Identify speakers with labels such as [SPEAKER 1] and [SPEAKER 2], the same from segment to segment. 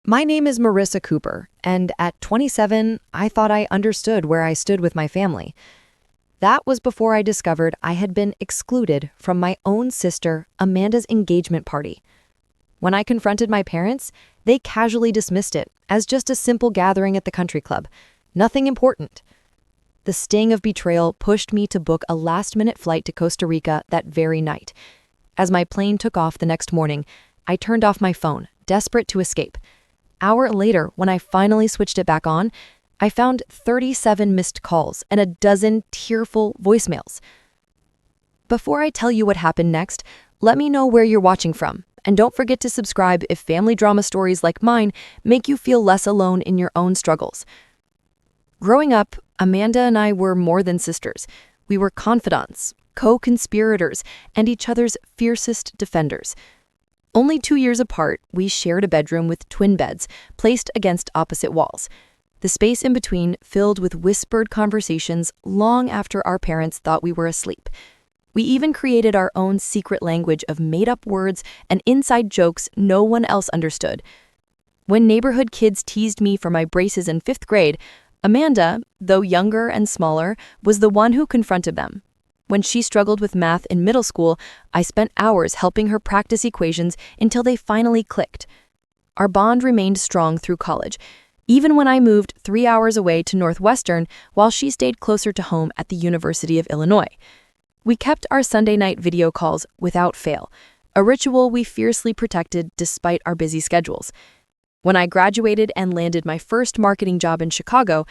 [SPEAKER 1] My name is Marissa Cooper, and at 27, I thought I understood where I stood with my family. That was before I discovered I had been excluded from my own sister, Amanda's engagement party. When I confronted my parents, they casually dismissed it as just a simple gathering at the country club. Nothing important. The sting of betrayal pushed me to book a last-minute flight to Costa Rica that very night. As my plane took off the next morning, I turned off my phone, desperate to escape. Hour later, when I finally switched it back on, I found 37 missed calls and a dozen tearful voicemails. Before I tell you what happened next, let me know where you're watching from, and don't forget to subscribe if family drama stories like mine make you feel less alone in your own struggles. Growing up, Amanda and I were more than sisters. We were confidants, co-conspirators, and each other's fiercest defenders. Only 2 years apart, we shared a bedroom with twin beds placed against opposite walls. The space in between filled with whispered conversations long after our parents thought we were asleep. We even created our own secret language of made-up words and inside jokes no one else understood. When neighborhood kids teased me for my braces in 5th grade, Amanda, though younger and smaller, was the one who confronted them. When she struggled with math in middle school, I spent hours helping her practice equations until they finally clicked. Our bond remained strong through college, even when I moved 3 hours away to Northwestern while she stayed closer to home at the University of Illinois. We kept our Sunday night video calls without fail, a ritual we fiercely protected despite our busy schedules. When I graduated and landed my first marketing job in Chicago,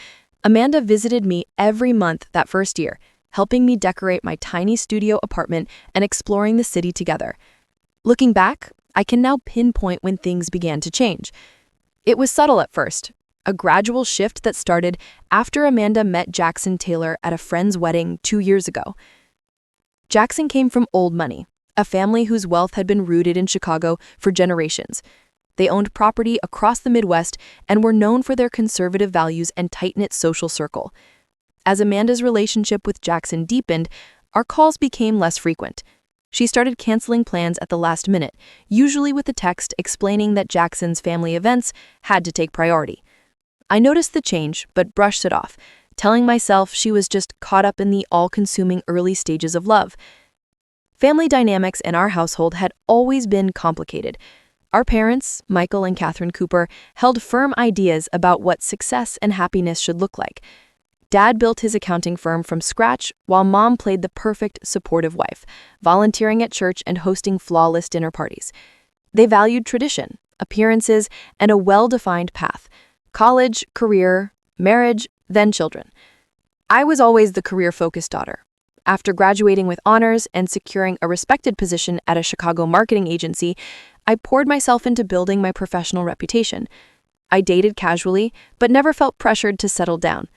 [SPEAKER 1] Amanda visited me every month that first year, helping me decorate my tiny studio apartment and exploring the city together. Looking back, I can now pinpoint when things began to change. It was subtle at first, a gradual shift that started after Amanda met Jackson Taylor at a friend's wedding 2 years ago. Jackson came from old money, a family whose wealth had been rooted in Chicago for generations. They owned property across the Midwest and were known for their conservative values and tight-knit social circle. As Amanda's relationship with Jackson deepened, our calls became less frequent. She started canceling plans at the last minute, usually with a text explaining that Jackson's family events had to take priority. I noticed the change, but brushed it off, telling myself she was just caught up in the all-consuming early stages of love. Family dynamics in our household had always been complicated. Our parents, Michael and Catherine Cooper, held firm ideas about what success and happiness should look like. Dad built his accounting firm from scratch, while Mom played the perfect supportive wife, volunteering at church and hosting flawless dinner parties. They valued tradition, appearances, and a well-defined path: college, career, marriage, then children. I was always the career-focused daughter. After graduating with honors and securing a respected position at a Chicago marketing agency, I poured myself into building my professional reputation. I dated casually, but never felt pressured to settle down.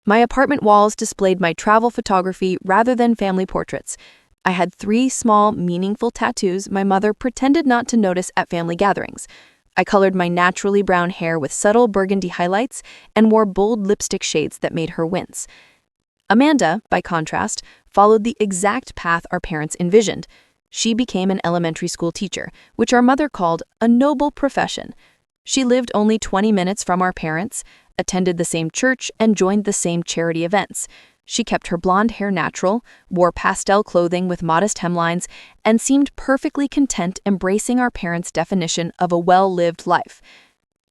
[SPEAKER 1] My apartment walls displayed my travel photography rather than family portraits. I had 3 small, meaningful tattoos my mother pretended not to notice at family gatherings. I colored my naturally brown hair with subtle burgundy highlights and wore bold lipstick shades that made her wince. Amanda, by contrast, followed the exact path our parents envisioned. She became an elementary school teacher, which our mother called a noble profession. She lived only 20 minutes from our parents, attended the same church, and joined the same charity events. She kept her blonde hair natural, wore pastel clothing with modest hemlines, and seemed perfectly content embracing our parents' definition of a well-lived life.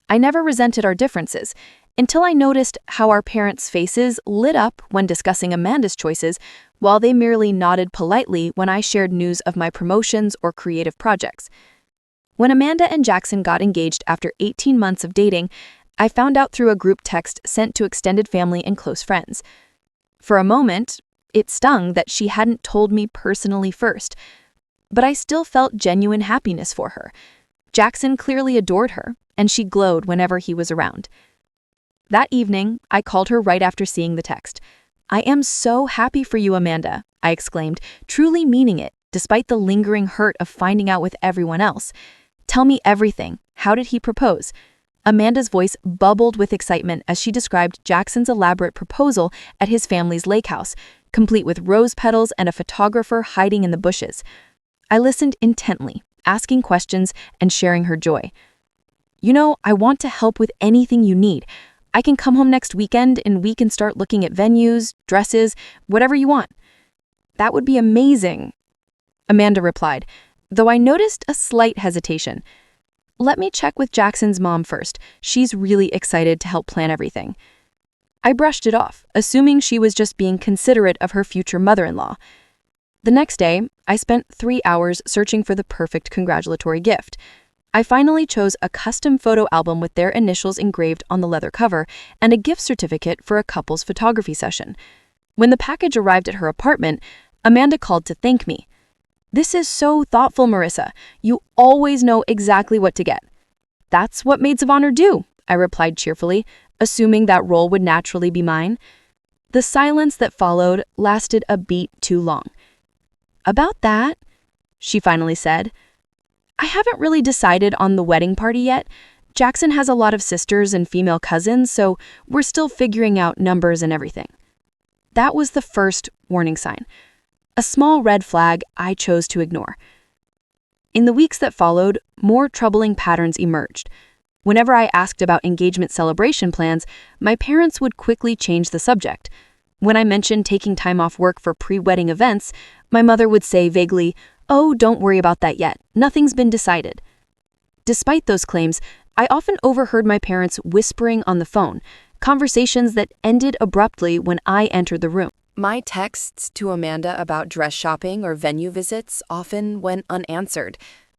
[SPEAKER 1] I never resented our differences, until I noticed how our parents' faces lit up when discussing Amanda's choices, while they merely nodded politely when I shared news of my promotions or creative projects. When Amanda and Jackson got engaged after 18 months of dating, I found out through a group text sent to extended family and close friends. For a moment, it stung that she hadn't told me personally first, but I still felt genuine happiness for her. Jackson clearly adored her, and she glowed whenever he was around. That evening, I called her right after seeing the text. "I am so happy for you, Amanda," I exclaimed, truly meaning it, despite the lingering hurt of finding out with everyone else. "Tell me everything. How did he propose?" Amanda's voice bubbled with excitement as she described Jackson's elaborate proposal at his family's lake house, complete with rose petals and a photographer hiding in the bushes. I listened intently, asking questions and sharing her joy.
[SPEAKER 2] I want to help with anything you need. I can come home next weekend and we can start looking at venues, dresses, whatever you want." "That would be amazing," Amanda replied, though I noticed a slight hesitation. "Let me check with Jackson's mom first. She's really excited to help plan everything." I brushed it off, assuming she was just being considerate of her future mother-in-law. The next day, I spent 3 hours searching for the perfect congratulatory gift. I finally chose a custom photo album with their initials engraved on the leather cover and a gift certificate for a couple's photography session. When the package arrived at her apartment, Amanda called to thank me. "This is so thoughtful, Marissa. You always know exactly what to get." "That's what maids of honor do," I replied cheerfully, assuming that role would naturally be mine. The silence that followed lasted a beat too long. "About that," she finally said, "I haven't really decided on the wedding party yet. Jackson has a lot of sisters and female cousins, so we're still figuring out numbers and everything." That was the first warning sign. A small red flag I chose to ignore. In the weeks that followed, more troubling patterns emerged. Whenever I asked about engagement celebration plans, my parents would quickly change the subject. When I mentioned taking time off work for pre-wedding events, my mother would say vaguely, "Oh, don't worry about that yet. Nothing's been decided." Despite those claims, I often overheard my parents whispering on the phone, conversations that ended abruptly when I entered the room.
[SPEAKER 1] My texts to Amanda about dress shopping or venue visits often went unanswered,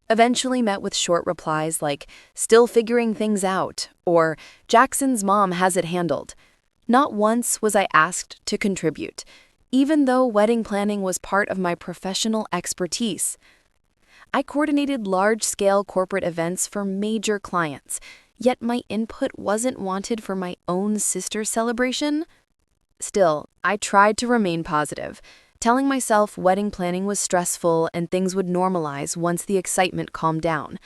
[SPEAKER 1] eventually met with short replies like, "Still figuring things out," or "Jackson's mom has it handled." Not once was I asked to contribute, even though wedding planning was part of my professional expertise. I coordinated large-scale corporate events for major clients, yet my input wasn't wanted for my own sister's celebration. Still, I tried to remain positive, telling myself wedding planning was stressful and things would normalize once the excitement calmed down.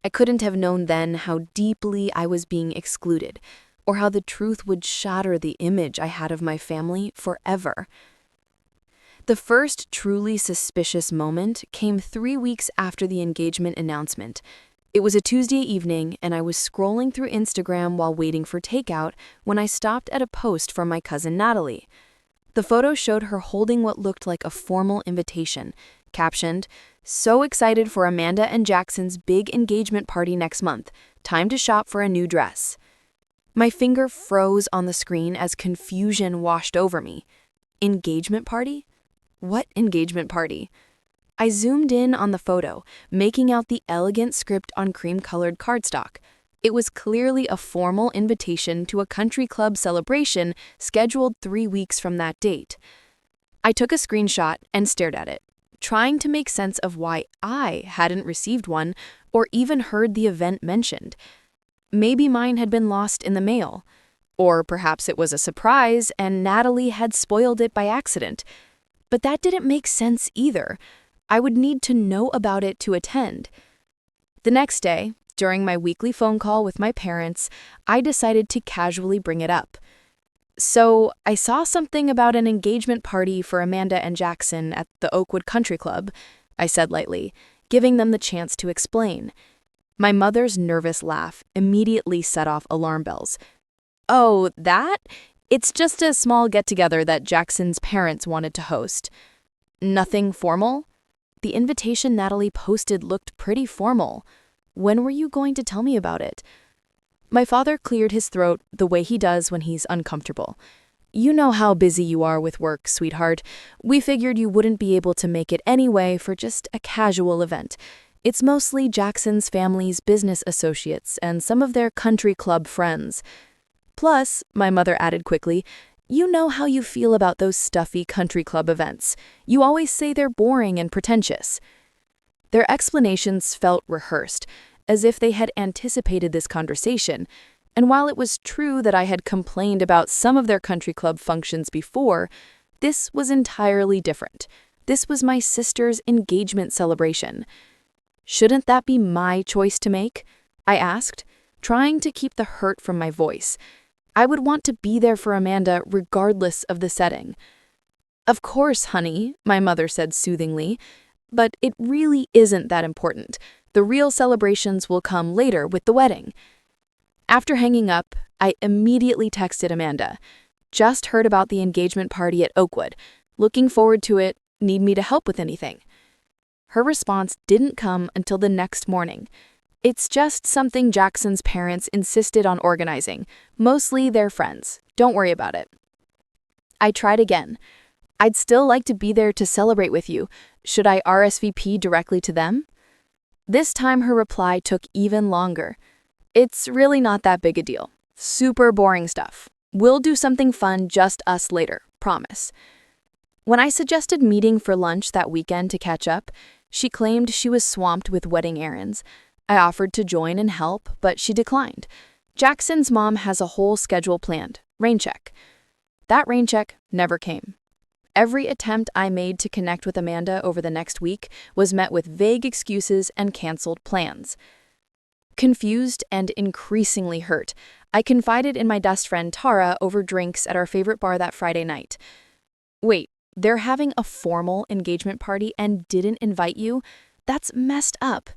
[SPEAKER 1] I couldn't have known then how deeply I was being excluded, or how the truth would shatter the image I had of my family forever. The first truly suspicious moment came 3 weeks after the engagement announcement. It was a Tuesday evening, and I was scrolling through Instagram while waiting for takeout when I stopped at a post from my cousin Natalie. The photo showed her holding what looked like a formal invitation, captioned, "So excited for Amanda and Jackson's big engagement party next month. Time to shop for a new dress." My finger froze on the screen as confusion washed over me. Engagement party? What engagement party? I zoomed in on the photo, making out the elegant script on cream-colored cardstock. It was clearly a formal invitation to a country club celebration scheduled 3 weeks from that date. I took a screenshot and stared at it, trying to make sense of why I hadn't received one or even heard the event mentioned. Maybe mine had been lost in the mail. Or perhaps it was a surprise and Natalie had spoiled it by accident. But that didn't make sense either. I would need to know about it to attend. The next day, during my weekly phone call with my parents, I decided to casually bring it up. "So, I saw something about an engagement party for Amanda and Jackson at the Oakwood Country Club," I said lightly, giving them the chance to explain. My mother's nervous laugh immediately set off alarm bells. "Oh, that? It's just a small get-together that Jackson's parents wanted to host." "Nothing formal?" The invitation Natalie posted looked pretty formal. "When were you going to tell me about it?" My father cleared his throat the way he does when he's uncomfortable. "You know how busy you are with work, sweetheart. We figured you wouldn't be able to make it anyway for just a casual event. It's mostly Jackson's family's business associates and some of their country club friends. Plus," my mother added quickly, "you know how you feel about those stuffy country club events. You always say they're boring and pretentious." Their explanations felt rehearsed, as if they had anticipated this conversation, and while it was true that I had complained about some of their country club functions before, this was entirely different. This was my sister's engagement celebration. "Shouldn't that be my choice to make?" I asked, trying to keep the hurt from my voice. I would want to be there for Amanda regardless of the setting. "Of course, honey," my mother said soothingly, "but it really isn't that important.
[SPEAKER 2] The real celebrations will come later with the wedding. After hanging up, I immediately texted Amanda. Just heard about the engagement party at Oakwood. Looking forward to it. Need me to help with anything? Her response didn't come until the next morning. It's just something Jackson's parents insisted on organizing. Mostly their friends. Don't worry about it. I tried again. I'd still like to be there to celebrate with you. Should I RSVP directly to them? This time her reply took even longer. It's really not that big a deal. Super boring stuff. We'll do something fun, just us later. Promise. When I suggested meeting for lunch that weekend to catch up, she claimed she was swamped with wedding errands. I offered to join and help, but she declined. Jackson's mom has a whole schedule planned. Rain check. That rain check never came. Every attempt I made to connect with Amanda over the next week was met with vague excuses and canceled plans. Confused and increasingly hurt, I confided in my best friend Tara over drinks at our favorite bar that Friday night. Wait, they're having a formal engagement party and didn't invite you? That's messed up,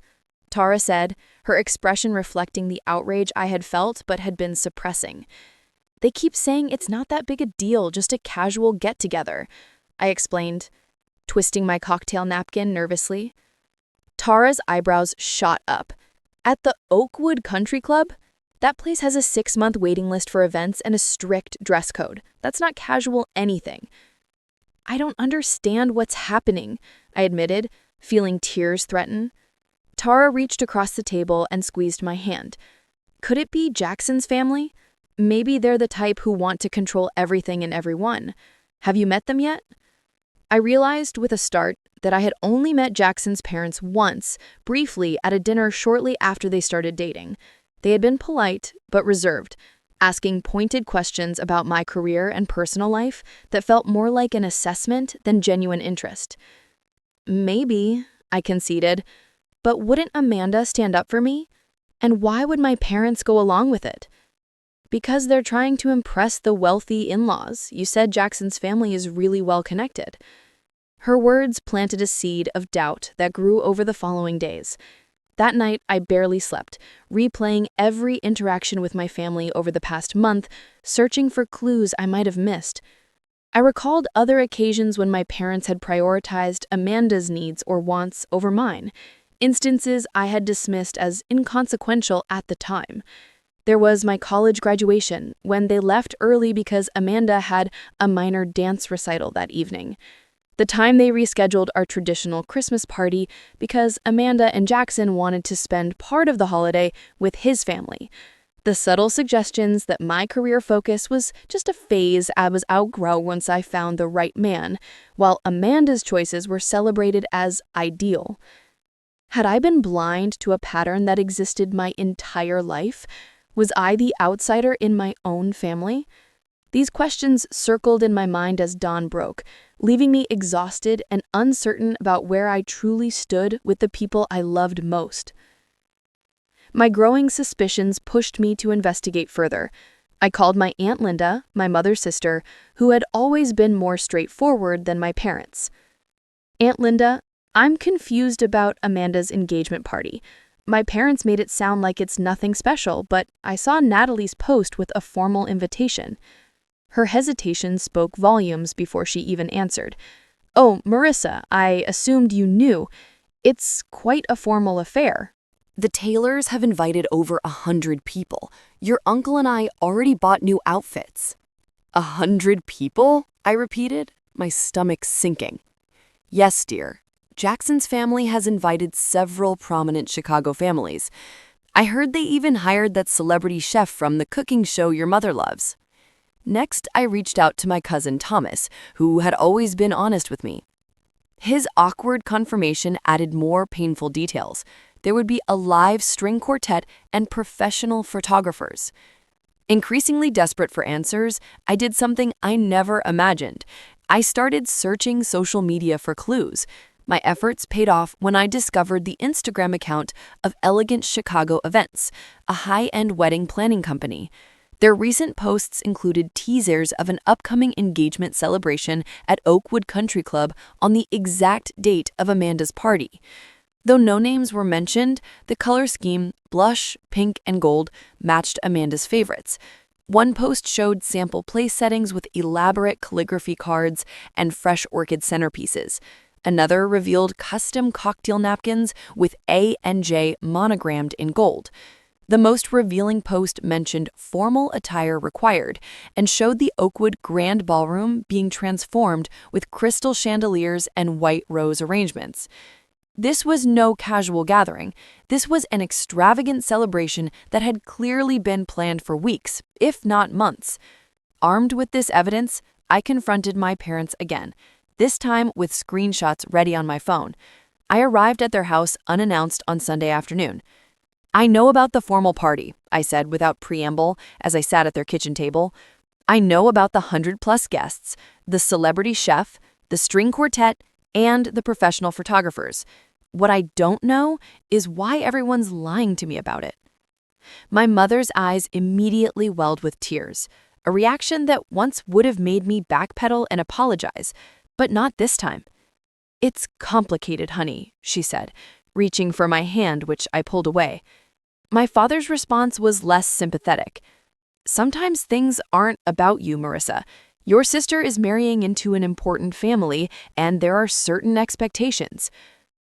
[SPEAKER 2] Tara said, her expression reflecting the outrage I had felt but had been suppressing. They keep saying it's not that big a deal, just a casual get-together, I explained, twisting my cocktail napkin nervously. Tara's eyebrows shot up. At the Oakwood Country Club? That place has a 6-month waiting list for events and a strict dress code. That's not casual anything. I don't understand what's happening, I admitted, feeling tears threaten. Tara reached across the table and squeezed my hand. Could it be Jackson's family? Maybe they're the type who want to control everything and everyone. Have you met them yet? I realized with a start that I had only met Jackson's parents once, briefly at a dinner shortly after they started dating. They had been polite, but reserved, asking pointed questions about my career and personal life that felt more like an assessment than genuine interest. Maybe, I conceded, but wouldn't Amanda stand up for me? And why would my parents go along with it? Because they're trying to impress the wealthy in-laws. You said Jackson's family is really well connected. Her words planted a seed of doubt that grew over the following days. That night, I barely slept, replaying every interaction with my family over the past month, searching for clues I might have missed. I recalled other occasions when my parents had prioritized Amanda's needs or wants over mine, instances I had dismissed as inconsequential at the time. There was my college graduation, when they left early because Amanda had a minor dance recital that evening. The time they rescheduled our traditional Christmas party because Amanda and Jackson wanted to spend part of the holiday with his family. The subtle suggestions that my career focus was just a phase I was outgrow once I found the right man, while Amanda's choices were celebrated as ideal. Had I been blind to a pattern that existed my entire life? Was I the outsider in my own family? These questions circled in my mind as dawn broke, leaving me exhausted and uncertain about where I truly stood with the people I loved most. My growing suspicions pushed me to investigate further. I called my Aunt Linda, my mother's sister, who had always been more straightforward than my parents. Aunt Linda, I'm confused about Amanda's engagement party. My parents made it sound like it's nothing special, but I saw Natalie's post with a formal invitation. Her hesitation spoke volumes before she even answered. Oh, Marissa, I assumed you knew. It's quite a formal affair.
[SPEAKER 1] The Taylors have invited over 100 people. Your uncle and I already bought new outfits. 100 people? I repeated, my stomach sinking. Yes, dear. Jackson's family has invited several prominent Chicago families. I heard they even hired that celebrity chef from the cooking show your mother loves. Next, I reached out to my cousin Thomas, who had always been honest with me. His awkward confirmation added more painful details. There would be a live string quartet and professional photographers. Increasingly desperate for answers, I did something I never imagined. I started searching social media for clues. My efforts paid off when I discovered the Instagram account of Elegant Chicago Events, a high-end wedding planning company. Their recent posts included teasers of an upcoming engagement celebration at Oakwood Country Club on the exact date of Amanda's party.
[SPEAKER 2] Though no names were mentioned, the color scheme, blush, pink, and gold, matched Amanda's favorites. One post showed sample place settings with elaborate calligraphy cards and fresh orchid centerpieces. Another revealed custom cocktail napkins with A and J monogrammed in gold. The most revealing post mentioned formal attire required and showed the Oakwood Grand Ballroom being transformed with crystal chandeliers and white rose arrangements. This was no casual gathering. This was an extravagant celebration that had clearly been planned for weeks, if not months. Armed with this evidence, I confronted my parents again, this time with screenshots ready on my phone. I arrived at their house unannounced on Sunday afternoon. "I know about the formal party," I said without preamble as I sat at their kitchen table. "I know about the 100-plus guests, the celebrity chef, the string quartet, and the professional photographers. What I don't know is why everyone's lying to me about it." My mother's eyes immediately welled with tears, a reaction that once would have made me backpedal and apologize, but not this time. "It's complicated, honey," she said, reaching for my hand, which I pulled away. My father's response was less sympathetic. "Sometimes things aren't about you, Marissa. Your sister is marrying into an important family, and there are certain expectations."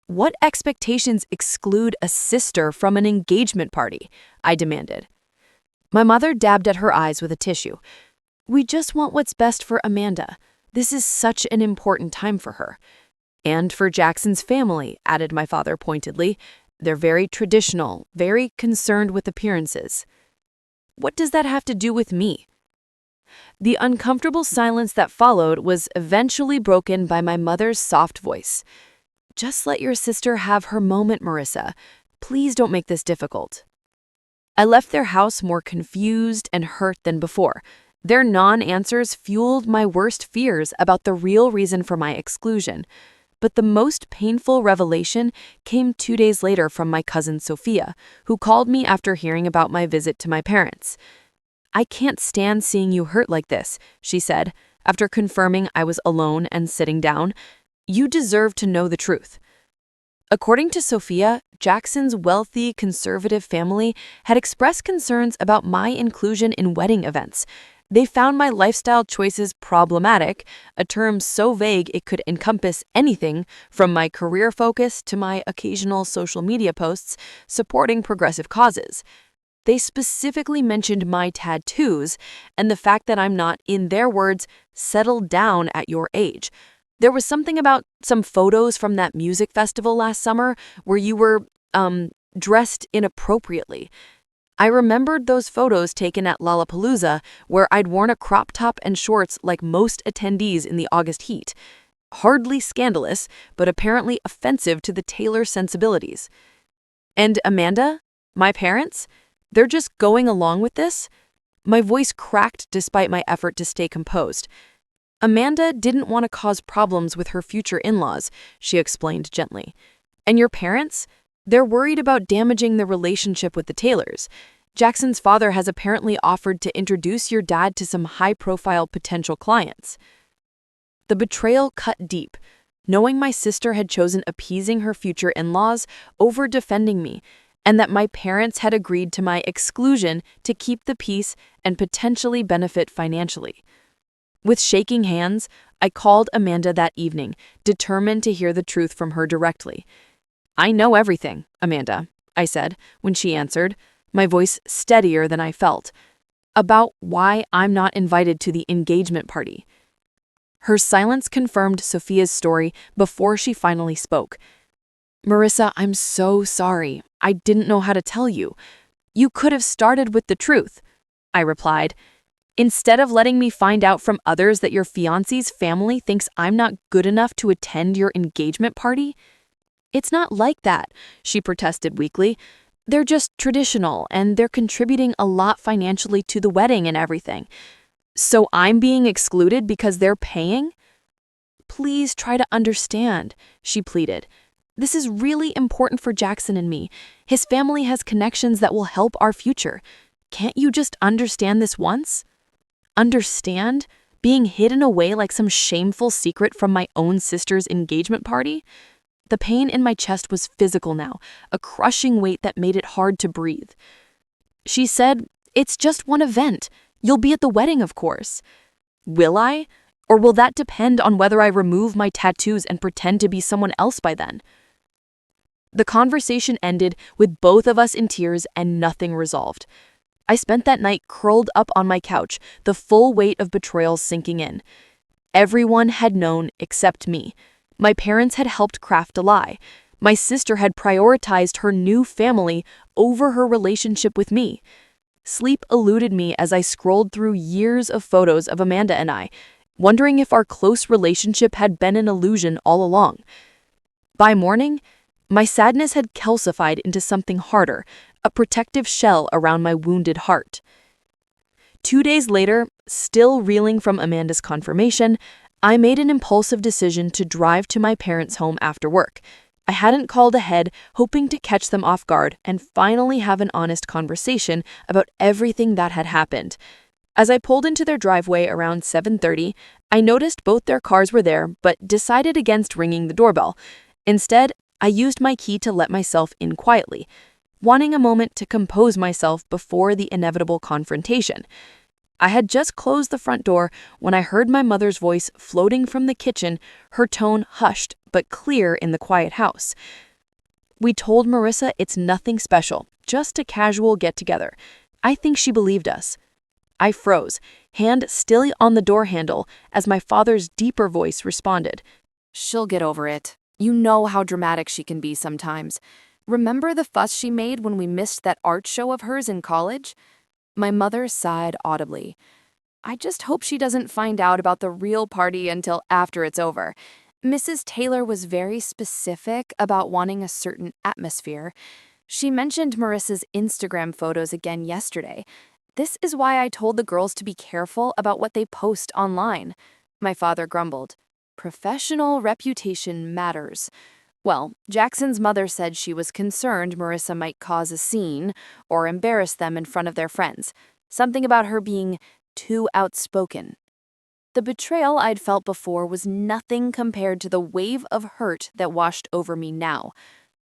[SPEAKER 2] "What expectations exclude a sister from an engagement party?" I demanded. My mother dabbed at her eyes with a tissue. "We just want what's best for Amanda. This is such an important time for her." "And for Jackson's family," added my father pointedly. "They're very traditional, very concerned with appearances." "What does that have to do with me?" The uncomfortable silence that followed was eventually broken by my mother's soft voice. "Just let your sister have her moment, Marissa. Please don't make this difficult." I left their house more confused and hurt than before. Their non-answers fueled my worst fears about the real reason for my exclusion. But the most painful revelation came 2 days later from my cousin Sophia, who called me after hearing about my visit to my parents. "I can't stand seeing you hurt like this," she said, after confirming I was alone and sitting down. "You deserve to know the truth." According to Sophia, Jackson's wealthy, conservative family had expressed concerns about my inclusion in wedding events. They found my lifestyle choices problematic, a term so vague it could encompass anything from my career focus to my occasional social media posts supporting progressive causes. They specifically mentioned my tattoos and the fact that I'm not, in their words, settled down at your age. There was something about some photos from that music festival last summer where you were, dressed inappropriately. I remembered those photos taken at Lollapalooza where I'd worn a crop top and shorts like most attendees in the August heat. Hardly scandalous, but apparently offensive to the Taylor sensibilities. "And Amanda? My parents? They're just going along with this?" My voice cracked despite my effort to stay composed. "Amanda didn't want to cause problems with her future in-laws," she explained gently. "And your parents? They're worried about damaging the relationship with the Taylors. Jackson's father has apparently offered to introduce your dad to some high-profile potential clients." The betrayal cut deep, knowing my sister had chosen appeasing her future in-laws over defending me, and that my parents had agreed to my exclusion to keep the peace and potentially benefit financially. With shaking hands, I called Amanda that evening, determined to hear the truth from her directly. "I know everything, Amanda," I said when she answered, my voice steadier than I felt, "about why I'm not invited to the engagement party." Her silence confirmed Sophia's story before she finally spoke. "Marissa, I'm so sorry. I didn't know how to tell you. You could have started with the truth," I replied. "Instead of letting me find out from others that your fiancé's family thinks I'm not good enough to attend your engagement party." "It's not like that," she protested weakly. "They're just traditional, and they're contributing a lot financially to the wedding and everything. So I'm being excluded because they're paying?" "Please try to understand," she pleaded. "This is really important for Jackson and me. His family has connections that will help our future. Can't you just understand this once?" Understand? Being hidden away like some shameful secret from my own sister's engagement party? The pain in my chest was physical now, a crushing weight that made it hard to breathe. She said, "It's just one event. You'll be at the wedding, of course." Will I? Or will that depend on whether I remove my tattoos and pretend to be someone else by then? The conversation ended with both of us in tears and nothing resolved. I spent that night curled up on my couch, the full weight of betrayal sinking in. Everyone had known except me. My parents had helped craft a lie. My sister had prioritized her new family over her relationship with me. Sleep eluded me as I scrolled through years of photos of Amanda and I, wondering if our close relationship had been an illusion all along. By morning, my sadness had calcified into something harder, a protective shell around my wounded heart. 2 days later, still reeling from Amanda's confirmation, I made an impulsive decision to drive to my parents' home after work. I hadn't called ahead, hoping to catch them off guard and finally have an honest conversation about everything that had happened. As I pulled into their driveway around 7:30, I noticed both their cars were there, but decided against ringing the doorbell. Instead, I used my key to let myself in quietly, wanting a moment to compose myself before the inevitable confrontation. I had just closed the front door when I heard my mother's voice floating from the kitchen, her tone hushed but clear in the quiet house. "We told Marissa it's nothing special, just a casual get-together. I think she believed us." I froze, hand still on the door handle, as my father's deeper voice responded.
[SPEAKER 1] "She'll get over it. You know how dramatic she can be sometimes. Remember the fuss she made when we missed that art show of hers in college?" My mother sighed audibly. "I just hope she doesn't find out about the real party until after it's over. Mrs. Taylor was very specific about wanting a certain atmosphere. She mentioned Marissa's Instagram photos again yesterday. This is why I told the girls to be careful about what they post online." My father grumbled. "Professional reputation matters." Well, Jackson's mother said she was concerned Marissa might cause a scene or embarrass them in front of their friends. Something about her being too outspoken. The betrayal I'd felt before was nothing compared to the wave of hurt that washed over me now.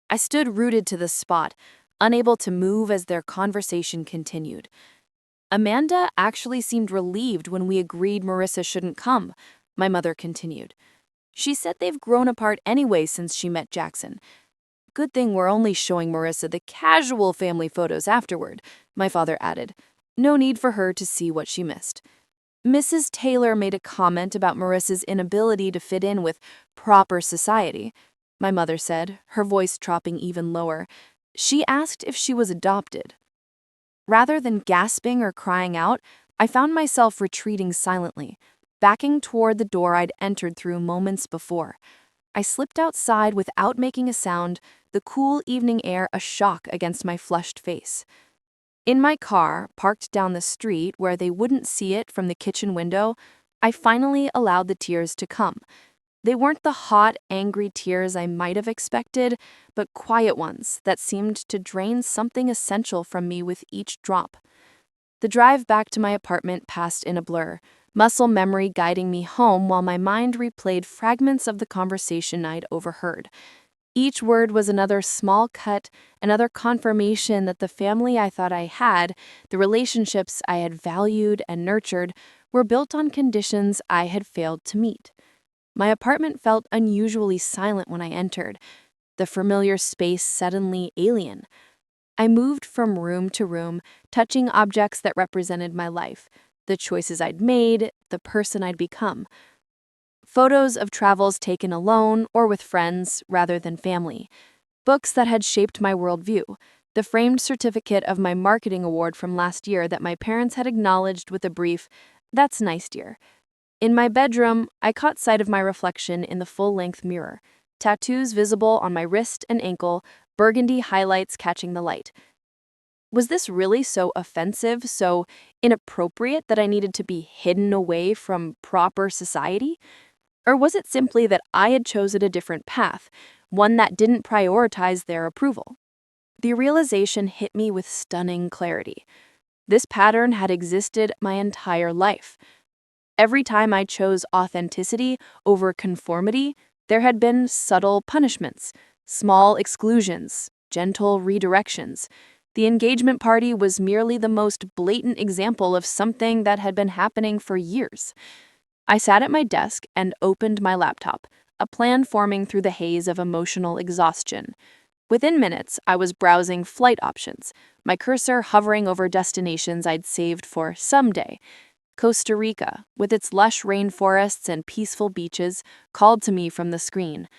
[SPEAKER 1] I stood rooted to the spot, unable to move as their conversation continued. Amanda actually seemed relieved when we agreed Marissa shouldn't come, my mother continued. She said they've grown apart anyway since she met Jackson. "Good thing we're only showing Marissa the casual family photos afterward," my father added. "No need for her to see what she missed." Mrs. Taylor made a comment about Marissa's inability to fit in with proper society, my mother said, her voice dropping even lower. She asked if she was adopted. Rather than gasping or crying out, I found myself retreating silently, backing toward the door I'd entered through moments before. I slipped outside without making a sound, the cool evening air a shock against my flushed face. In my car, parked down the street where they wouldn't see it from the kitchen window, I finally allowed the tears to come. They weren't the hot, angry tears I might have expected, but quiet ones that seemed to drain something essential from me with each drop. The drive back to my apartment passed in a blur, muscle memory guiding me home while my mind replayed fragments of the conversation I'd overheard. Each word was another small cut, another confirmation that the family I thought I had, the relationships I had valued and nurtured, were built on conditions I had failed to meet. My apartment felt unusually silent when I entered, the familiar space suddenly alien. I moved from room to room, touching objects that represented my life, the choices I'd made, the person I'd become. Photos of travels taken alone or with friends rather than family. Books that had shaped my worldview. The framed certificate of my marketing award from last year that my parents had acknowledged with a brief, "That's nice, dear." In my bedroom, I caught sight of my reflection in the full-length mirror. Tattoos visible on my wrist and ankle, burgundy highlights catching the light. Was this really so offensive, so inappropriate that I needed to be hidden away from proper society? Or was it simply that I had chosen a different path, one that didn't prioritize their approval? The realization hit me with stunning clarity. This pattern had existed my entire life. Every time I chose authenticity over conformity,
[SPEAKER 2] There had been subtle punishments, small exclusions, gentle redirections. The engagement party was merely the most blatant example of something that had been happening for years. I sat at my desk and opened my laptop, a plan forming through the haze of emotional exhaustion. Within minutes, I was browsing flight options, my cursor hovering over destinations I'd saved for someday. Costa Rica, with its lush rainforests and peaceful beaches, called to me from the screen.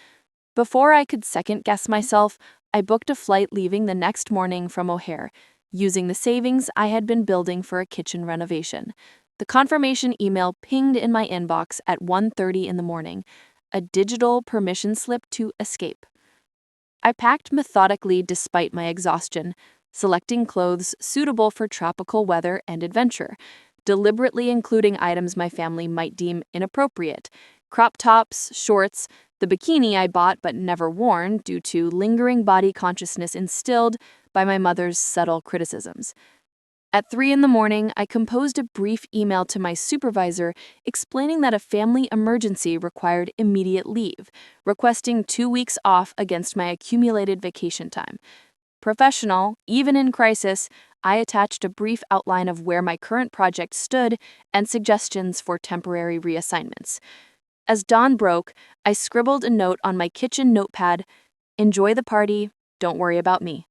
[SPEAKER 2] Before I could second-guess myself, I booked a flight leaving the next morning from O'Hare, using the savings I had been building for a kitchen renovation. The confirmation email pinged in my inbox at 1:30 in the morning, a digital permission slip to escape. I packed methodically despite my exhaustion, selecting clothes suitable for tropical weather and adventure, deliberately including items my family might deem inappropriate: crop tops, shorts, the bikini I bought but never worn due to lingering body consciousness instilled by my mother's subtle criticisms. At 3 in the morning, I composed a brief email to my supervisor explaining that a family emergency required immediate leave, requesting 2 weeks off against my accumulated vacation time. Professional, even in crisis, I attached a brief outline of where my current project stood and suggestions for temporary reassignments. As dawn broke, I scribbled a note on my kitchen notepad: "Enjoy the party, don't worry about me."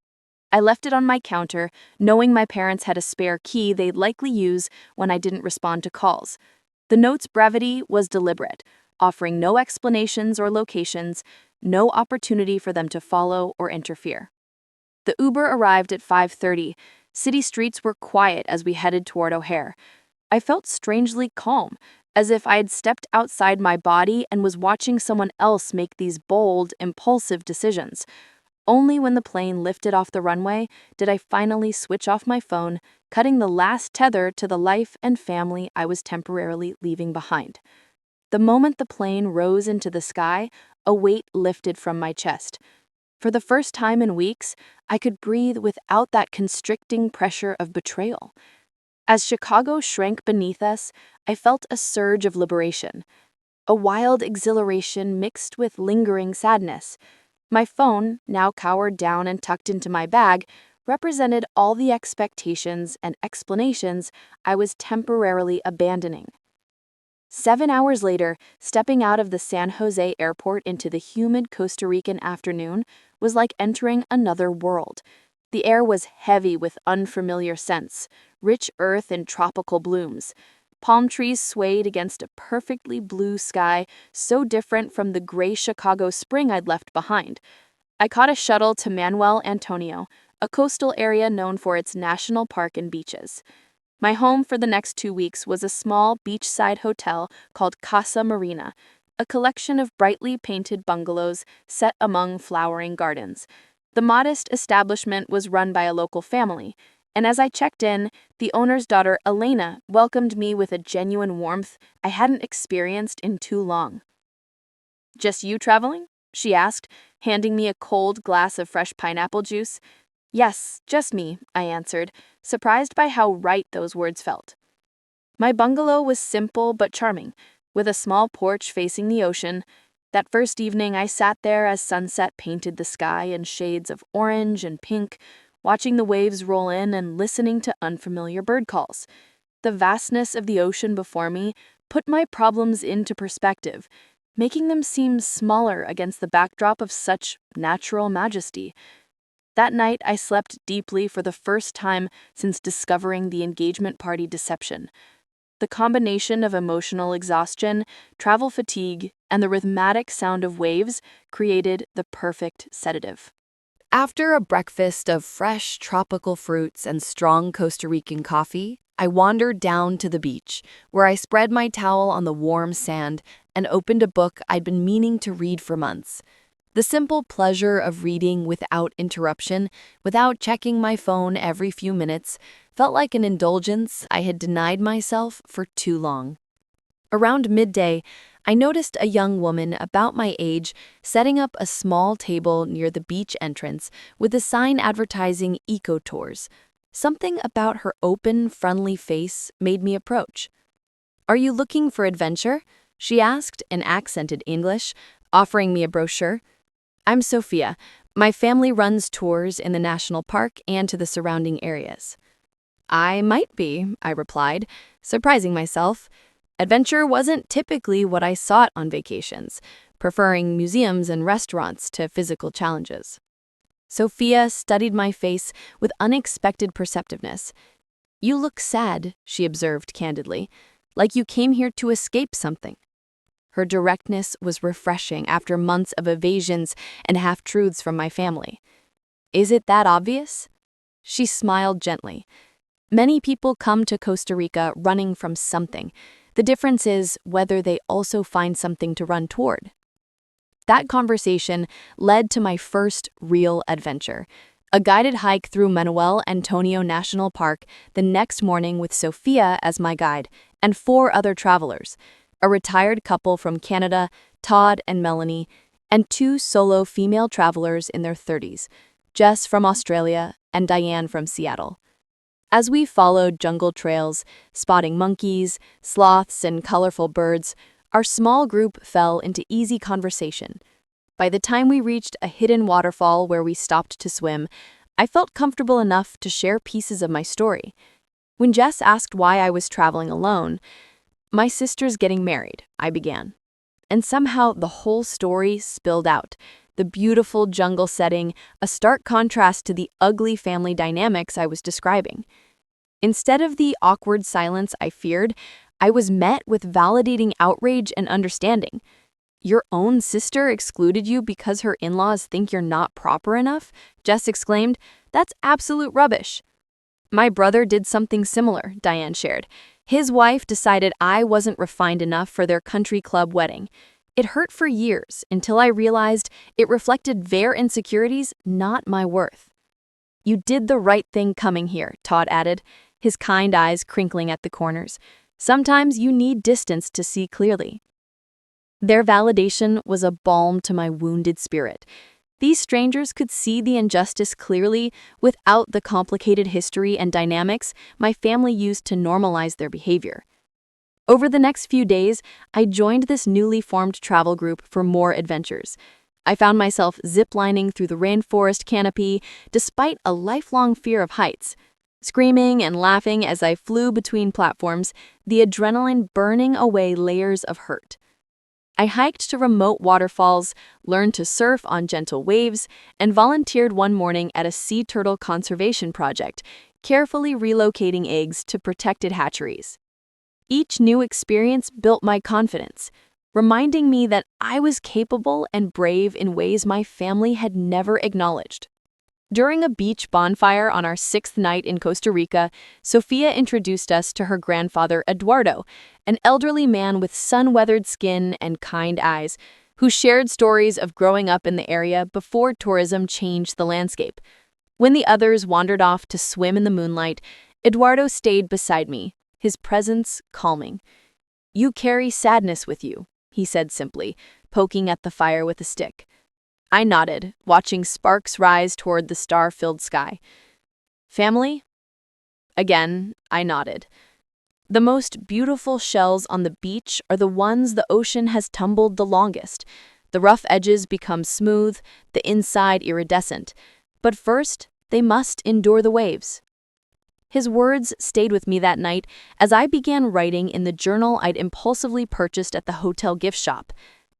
[SPEAKER 2] I left it on my counter, knowing my parents had a spare key they'd likely use when I didn't respond to calls. The note's brevity was deliberate, offering no explanations or locations, no opportunity for them to follow or interfere. The Uber arrived at 5:30. City streets were quiet as we headed toward O'Hare. I felt strangely calm, as if I had stepped outside my body and was watching someone else make these bold, impulsive decisions. Only when the plane lifted off the runway did I finally switch off my phone, cutting the last tether to the life and family I was temporarily leaving behind. The moment the plane rose into the sky, a weight lifted from my chest. For the first time in weeks, I could breathe without that constricting pressure of betrayal. As Chicago shrank beneath us, I felt a surge of liberation, a wild exhilaration mixed with lingering sadness. My phone, now cowered down and tucked into my bag, represented all the expectations and explanations I was temporarily abandoning. 7 hours later, stepping out of the San Jose airport into the humid Costa Rican afternoon was like entering another world. The air was heavy with unfamiliar scents, rich earth and tropical blooms. Palm trees swayed against a perfectly blue sky, so different from the gray Chicago spring I'd left behind. I caught a shuttle to Manuel Antonio, a coastal area known for its national park and beaches. My home for the next 2 weeks was a small beachside hotel called Casa Marina, a collection of brightly painted bungalows set among flowering gardens. The modest establishment was run by a local family, and as I checked in, the owner's daughter, Elena, welcomed me with a genuine warmth I hadn't experienced in too long. "Just you traveling?" she asked, handing me a cold glass of fresh pineapple juice. "Yes, just me," I answered, surprised by how right those words felt. My bungalow was simple but charming, with a small porch facing the ocean. That first evening, I sat there as sunset painted the sky in shades of orange and pink, watching the waves roll in and listening to unfamiliar bird calls. The vastness of the ocean before me put my problems into perspective, making them seem smaller against the backdrop of such natural majesty. That night, I slept deeply for the first time since discovering the engagement party deception. The combination of emotional exhaustion, travel fatigue, and the rhythmic sound of waves created the perfect sedative.
[SPEAKER 1] After a breakfast of fresh tropical fruits and strong Costa Rican coffee, I wandered down to the beach, where I spread my towel on the warm sand and opened a book I'd been meaning to read for months. The simple pleasure of reading without interruption, without checking my phone every few minutes, felt like an indulgence I had denied myself for too long. Around midday, I noticed a young woman about my age setting up a small table near the beach entrance with a sign advertising eco-tours. Something about her open, friendly face made me approach. "Are you looking for adventure?" she asked in accented English,
[SPEAKER 2] offering me a brochure. "I'm Sophia. My family runs tours in the national park and to the surrounding areas." "I might be," I replied, surprising myself. Adventure wasn't typically what I sought on vacations, preferring museums and restaurants to physical challenges. Sophia studied my face with unexpected perceptiveness. "You look sad," she observed candidly, "like you came here to escape something." Her directness was refreshing after months of evasions and half-truths from my family. "Is it that obvious?" She smiled gently. "Many people come to Costa Rica running from something. The difference is whether they also find something to run toward." That conversation led to my first real adventure, a guided hike through Manuel Antonio National Park the next morning with Sophia as my guide and 4 other travelers, a retired couple from Canada, Todd and Melanie, and 2 solo female travelers in their 30s, Jess from Australia and Diane from Seattle. As we followed jungle trails, spotting monkeys, sloths, and colorful birds, our small group fell into easy conversation. By the time we reached a hidden waterfall where we stopped to swim, I felt comfortable enough to share pieces of my story. When Jess asked why I was traveling alone, "My sister's getting married," I began. And somehow the whole story spilled out. The beautiful jungle setting, a stark contrast to the ugly family dynamics I was describing. Instead of the awkward silence I feared, I was met with validating outrage and understanding. "Your own sister excluded you because her in-laws think you're not proper enough?" Jess exclaimed. "That's absolute rubbish." "My brother did something similar," Diane shared. "His wife decided I wasn't refined enough for their country club wedding. It hurt for years until I realized it reflected their insecurities, not my worth." "You did the right thing coming here," Todd added, his kind eyes crinkling at the corners. "Sometimes you need distance to see clearly." Their validation was a balm to my wounded spirit. These strangers could see the injustice clearly without the complicated history and dynamics my family used to normalize their behavior. Over the next few days, I joined this newly formed travel group for more adventures. I found myself ziplining through the rainforest canopy despite a lifelong fear of heights. Screaming and laughing as I flew between platforms, the adrenaline burning away layers of hurt. I hiked to remote waterfalls, learned to surf on gentle waves, and volunteered one morning at a sea turtle conservation project, carefully relocating eggs to protected hatcheries. Each new experience built my confidence, reminding me that I was capable and brave in ways my family had never acknowledged. During a beach bonfire on our 6th night in Costa Rica, Sophia introduced us to her grandfather Eduardo, an elderly man with sun-weathered skin and kind eyes, who shared stories of growing up in the area before tourism changed the landscape. When the others wandered off to swim in the moonlight, Eduardo stayed beside me, his presence calming. "You carry sadness with you," he said simply, poking at the fire with a stick. I nodded, watching sparks rise toward the star-filled sky. "Family?" Again, I nodded. "The most beautiful shells on the beach are the ones the ocean has tumbled the longest. The rough edges become smooth, the inside iridescent. But first, they must endure the waves." His words stayed with me that night as I began writing in the journal I'd impulsively purchased at the hotel gift shop.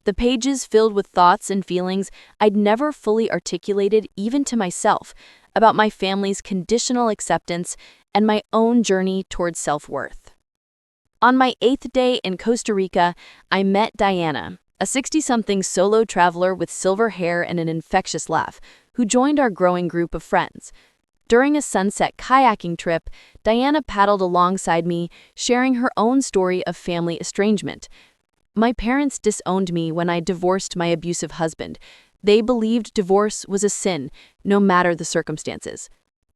[SPEAKER 2] The pages filled with thoughts and feelings I'd never fully articulated even to myself about my family's conditional acceptance and my own journey towards self-worth. On my 8th day in Costa Rica, I met Diana, a 60-something solo traveler with silver hair and an infectious laugh, who joined our growing group of friends. During a sunset kayaking trip, Diana paddled alongside me, sharing her own story of family estrangement. "My parents disowned me when I divorced my abusive husband. They believed divorce was a sin, no matter the circumstances.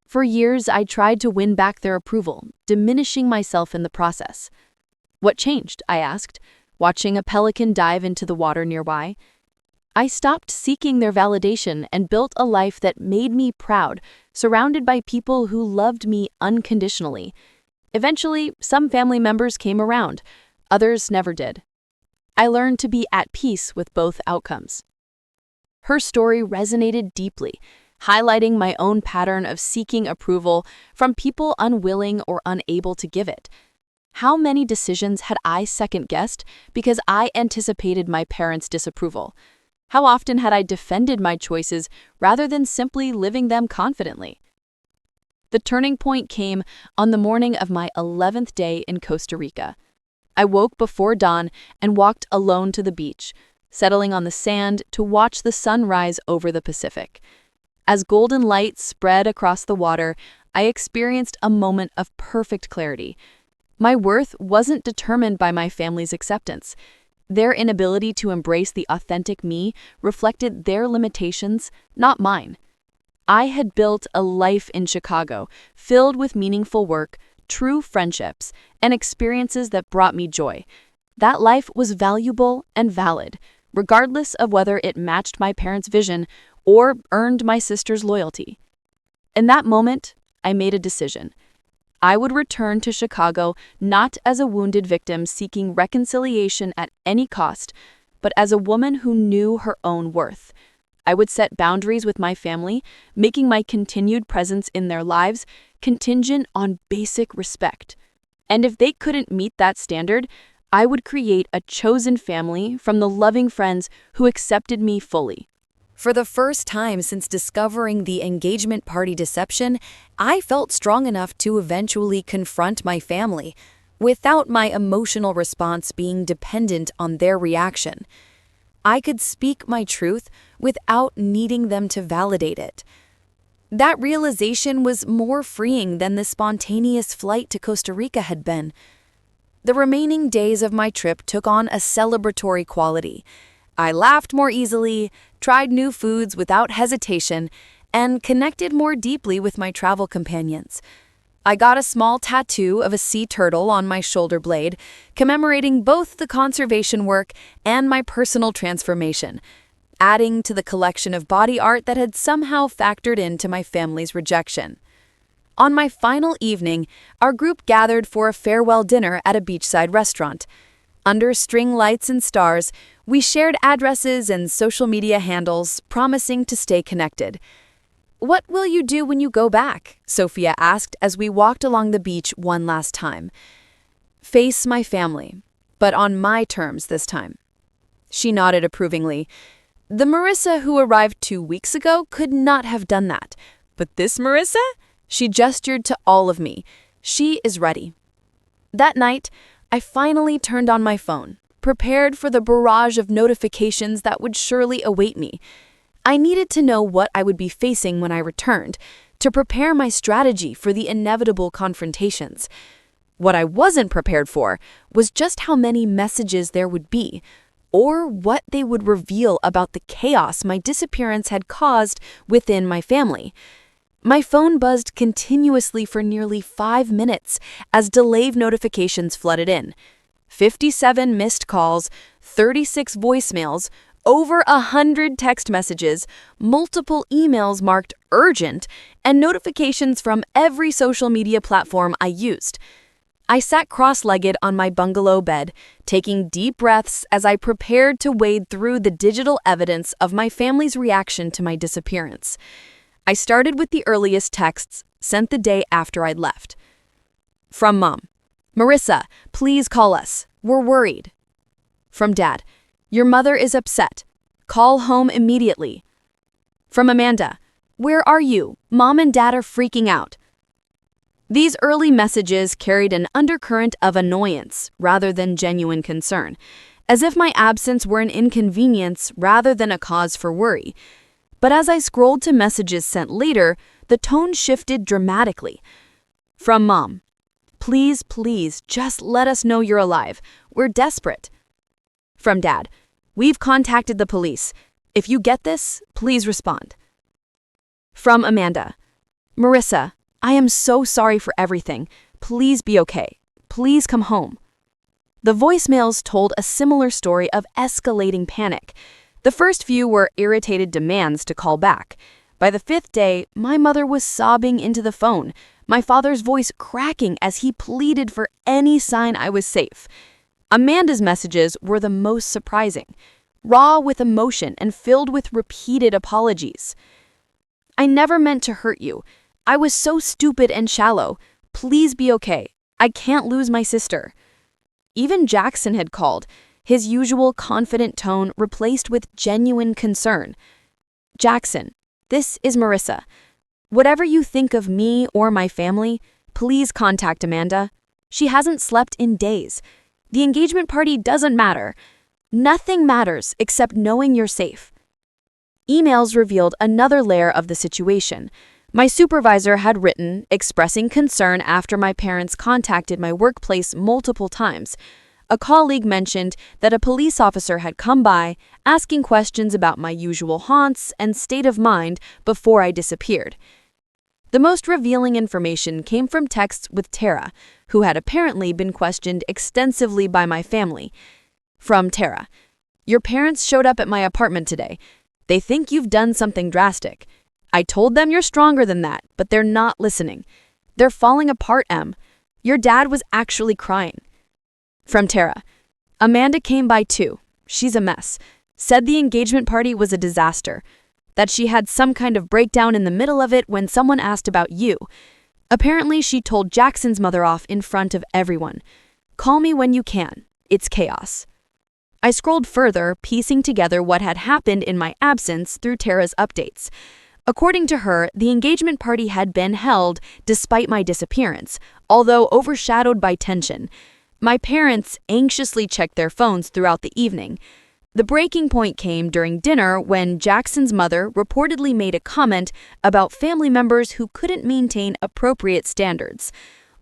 [SPEAKER 2] For years, I tried to win back their approval, diminishing myself in the process." "What changed?" I asked, watching a pelican dive into the water nearby. "I stopped seeking their validation and built a life that made me proud, surrounded by people who loved me unconditionally. Eventually, some family members came around. Others never did." I learned to be at peace with both outcomes. Her story resonated deeply, highlighting my own pattern of seeking approval from people unwilling or unable to give it. How many decisions had I second-guessed because I anticipated my parents' disapproval? How often had I defended my choices rather than simply living them confidently? The turning point came on the morning of my 11th day in Costa Rica. I woke before dawn and walked alone to the beach, settling on the sand to watch the sun rise over the Pacific. As golden light spread across the water, I experienced a moment of perfect clarity. My worth wasn't determined by my family's acceptance. Their inability to embrace the authentic me reflected their limitations, not mine. I had built a life in Chicago, filled with meaningful work, true friendships, and experiences that brought me joy. That life was valuable and valid, regardless of whether it matched my parents' vision or earned my sister's loyalty. In that moment, I made a decision. I would return to Chicago not as a wounded victim seeking reconciliation at any cost, but as a woman who knew her own worth. I would set boundaries with my family, making my continued presence in their lives contingent on basic respect. And if they couldn't meet that standard, I would create a chosen family from the loving friends who accepted me fully.
[SPEAKER 1] For the first time since discovering the engagement party deception, I felt strong enough to eventually confront my family, without my emotional response being dependent on their reaction. I could speak my truth without needing them to validate it. That realization was more freeing than the spontaneous flight to Costa Rica had been. The remaining days of my trip took on a celebratory quality. I laughed more easily, tried new foods without hesitation, and connected more deeply with my travel companions. I got a small tattoo of a sea turtle on my shoulder blade, commemorating both the conservation work and my personal transformation, adding to the collection of body art that had somehow factored into my family's rejection. On my final evening, our group gathered for a farewell dinner at a beachside restaurant. Under string lights and stars, we shared addresses and social media handles, promising to stay connected. "What will you do when you go back?" Sophia asked as we walked along the beach one last time. "Face my family, but on my terms this time." She nodded approvingly. "The Marissa who arrived 2 weeks ago could not have done that. But this Marissa?" She gestured to all of me. "She is ready." That night, I finally turned on my phone, prepared for the barrage of notifications that would surely await me. I needed to know what I would be facing when I returned, to prepare my strategy for the inevitable confrontations. What I wasn't prepared for was just how many messages there would be, or what they would reveal about the chaos my disappearance had caused within my family. My phone buzzed continuously for nearly 5 minutes as delayed notifications flooded in. 57 missed calls, 36 voicemails, over 100 text messages, multiple emails marked urgent, and notifications from every social media platform I used. I sat cross-legged on my bungalow bed, taking deep breaths as I prepared to wade through the digital evidence of my family's reaction to my disappearance. I started with the earliest texts, sent the day after I'd left. From Mom: "Marissa, please call us. We're worried." From Dad: "Your mother is upset. Call home immediately." From Amanda: "Where are you? Mom and Dad are freaking out." These early messages carried an undercurrent of annoyance rather than genuine concern, as if my absence were an inconvenience rather than a cause for worry. But as I scrolled to messages sent later, the tone shifted dramatically. From Mom: "Please, please, just let us know you're alive. We're desperate." From Dad: "We've contacted the police. If you get this, please respond." From Amanda: "Marissa, I am so sorry for everything. Please be okay. Please come home." The voicemails told a similar story of escalating panic. The first few were irritated demands to call back. By the 5th day, my mother was sobbing into the phone, my father's voice cracking as he pleaded for any sign I was safe.
[SPEAKER 2] Amanda's messages were the most surprising, raw with emotion and filled with repeated apologies. "I never meant to hurt you. I was so stupid and shallow. Please be okay. I can't lose my sister." Even Jackson had called, his usual confident tone replaced with genuine concern. "Jackson, this is Marissa. Whatever you think of me or my family, please contact Amanda. She hasn't slept in days. The engagement party doesn't matter. Nothing matters except knowing you're safe." Emails revealed another layer of the situation. My supervisor had written, expressing concern after my parents contacted my workplace multiple times. A colleague mentioned that a police officer had come by, asking questions about my usual haunts and state of mind before I disappeared. The most revealing information came from texts with Tara, who had apparently been questioned extensively by my family. From Tara: "Your parents showed up at my apartment today. They think you've done something drastic. I told them you're stronger than that, but they're not listening. They're falling apart, Em. Your dad was actually crying." From Tara: "Amanda came by too. She's a mess. Said the engagement party was a disaster. That she had some kind of breakdown in the middle of it when someone asked about you. Apparently she told Jackson's mother off in front of everyone. Call me when you can. It's chaos." I scrolled further, piecing together what had happened in my absence through Tara's updates. According to her, the engagement party had been held despite my disappearance, although overshadowed by tension. My parents anxiously checked their phones throughout the evening. The breaking point came during dinner when Jackson's mother reportedly made a comment about family members who couldn't maintain appropriate standards.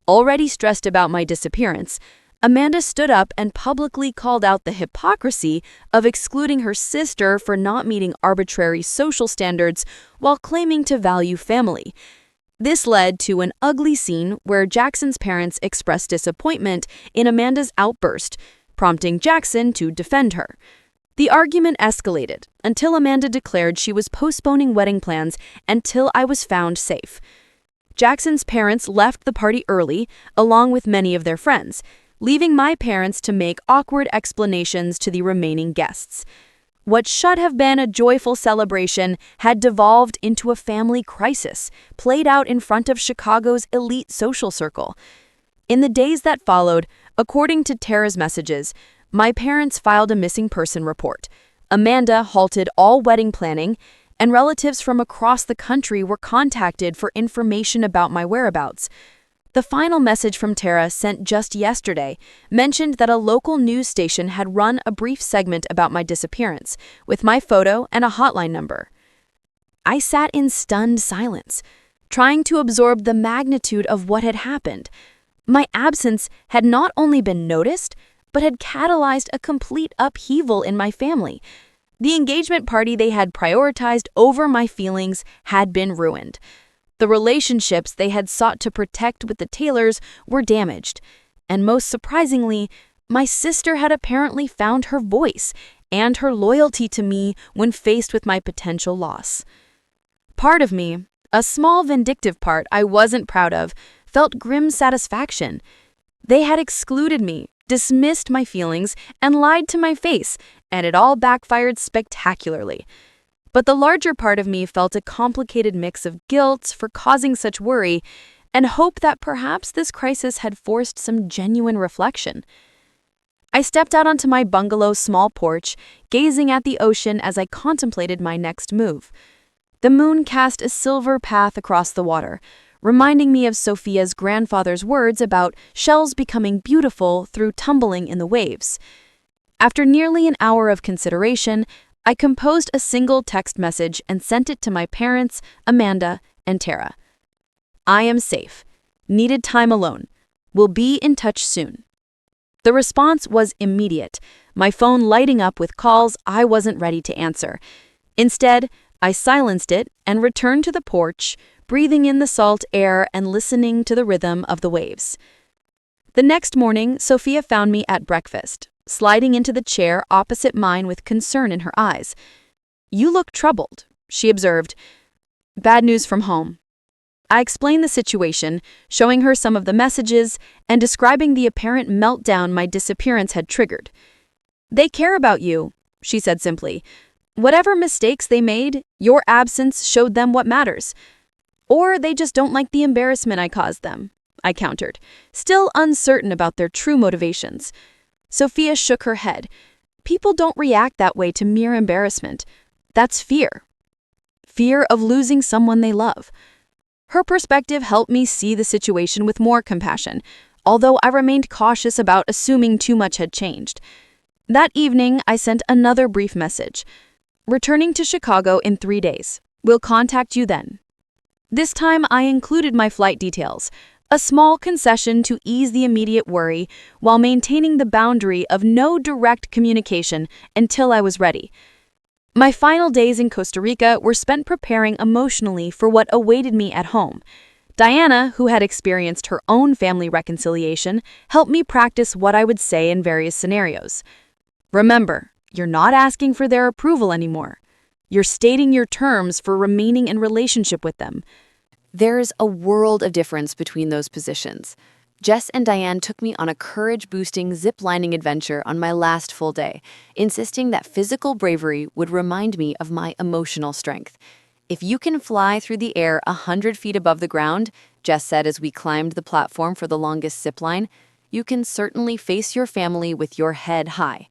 [SPEAKER 2] Already stressed about my disappearance, Amanda stood up and publicly called out the hypocrisy of excluding her sister for not meeting arbitrary social standards while claiming to value family. This led to an ugly scene where Jackson's parents expressed disappointment in Amanda's outburst, prompting Jackson to defend her. The argument escalated until Amanda declared she was postponing wedding plans until I was found safe. Jackson's parents left the party early, along with many of their friends, leaving my parents to make awkward explanations to the remaining guests. What should have been a joyful celebration had devolved into a family crisis, played out in front of Chicago's elite social circle. In the days that followed, according to Tara's messages, my parents filed a missing person report. Amanda halted all wedding planning, and relatives from across the country were contacted for information about my whereabouts. The final message from Tara, sent just yesterday, mentioned that a local news station had run a brief segment about my disappearance, with my photo and a hotline number. I sat in stunned silence, trying to absorb the magnitude of what had happened. My absence had not only been noticed, but had catalyzed a complete upheaval in my family. The engagement party they had prioritized over my feelings had been ruined. The relationships they had sought to protect with the Taylors were damaged. And most surprisingly, my sister had apparently found her voice and her loyalty to me when faced with my potential loss. Part of me, a small vindictive part I wasn't proud of, felt grim satisfaction. They had excluded me, dismissed my feelings, and lied to my face, and it all backfired spectacularly. But the larger part of me felt a complicated mix of guilt for causing such worry and hope that perhaps this crisis had forced some genuine reflection. I stepped out onto my bungalow's small porch, gazing at the ocean as I contemplated my next move. The moon cast a silver path across the water, reminding me of Sophia's grandfather's words about shells becoming beautiful through tumbling in the waves. After nearly an hour of consideration, I composed a single text message and sent it to my parents, Amanda, and Tara. "I am safe. Needed time alone. Will be in touch soon." The response was immediate, my phone lighting up with calls I wasn't ready to answer. Instead, I silenced it and returned to the porch, breathing in the salt air and listening to the rhythm of the waves. The next morning, Sophia found me at breakfast, sliding into the chair opposite mine with concern in her eyes. "You look troubled," she observed. "Bad news from home." I explained the situation, showing her some of the messages and describing the apparent meltdown my disappearance had triggered. "They care about you," she said simply. "Whatever mistakes they made, your absence showed them what matters. Or they just don't like the embarrassment I caused them," I countered, still uncertain about their true motivations. Sophia shook her head. "People don't react that way to mere embarrassment. That's fear. Fear of losing someone they love." Her perspective helped me see the situation with more compassion, although I remained cautious about assuming too much had changed. That evening, I sent another brief message. "Returning to Chicago in 3 days. We'll contact you then." This time, I included my flight details, a small concession to ease the immediate worry while maintaining the boundary of no direct communication until I was ready. My final days in Costa Rica were spent preparing emotionally for what awaited me at home. Diana, who had experienced her own family reconciliation, helped me practice what I would say in various scenarios. "Remember, you're not asking for their approval anymore. You're stating your terms for remaining in relationship with them."
[SPEAKER 1] There's a world of difference between those positions. Jess and Diane took me on a courage-boosting zip-lining adventure on my last full day, insisting that physical bravery would remind me of my emotional strength. "If you can fly through the air 100 feet above the ground," Jess said as we climbed the platform for the longest zip line, "you can certainly face your family with your head high."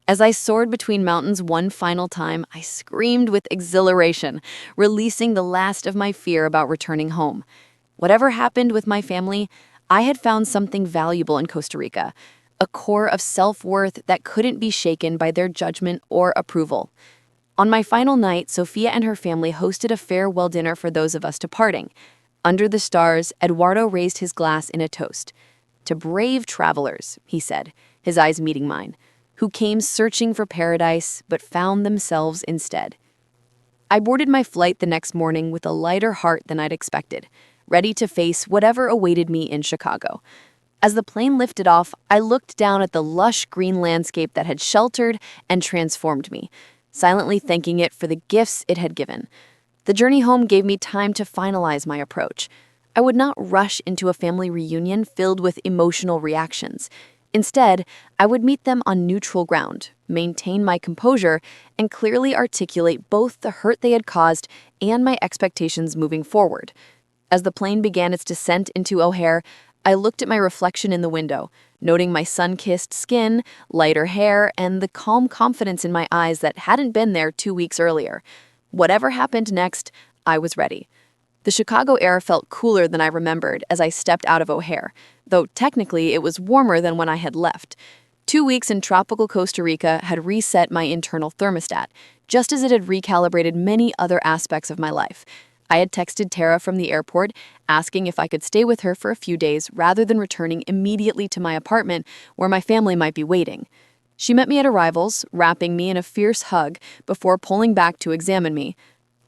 [SPEAKER 1] As I soared between mountains one final time, I screamed with exhilaration, releasing the last of my fear about returning home. Whatever happened with my family, I had found something valuable in Costa Rica, a core of self-worth that couldn't be shaken by their judgment or approval. On my final night, Sophia and her family hosted a farewell dinner for those of us departing. Under the stars, Eduardo raised his glass in a toast. "To brave travelers," he said, his eyes meeting mine, "who came searching for paradise but found themselves instead." I boarded my flight the next morning with a lighter heart than I'd expected, ready to face whatever awaited me in Chicago. As the plane lifted off, I looked down at the lush green landscape that had sheltered and transformed me, silently thanking it for the gifts it had given. The journey home gave me time to finalize my approach. I would not rush into a family reunion filled with emotional reactions. Instead, I would meet them on neutral ground, maintain my composure, and clearly articulate both the hurt they had caused and my expectations moving forward. As the plane began its descent into O'Hare, I looked at my reflection in the window, noting my sun-kissed skin, lighter hair, and the calm confidence in my eyes that hadn't been there 2 weeks earlier. Whatever happened next, I was ready. The Chicago air felt cooler than I remembered as I stepped out of O'Hare, though technically it was warmer than when I had left. 2 weeks in tropical Costa Rica had reset my internal thermostat, just as it had recalibrated many other aspects of my life. I had texted Tara from the airport, asking if I could stay with her for a few days rather than returning immediately to my apartment where my family might be waiting. She met me at arrivals, wrapping me in a fierce hug before pulling back to examine me.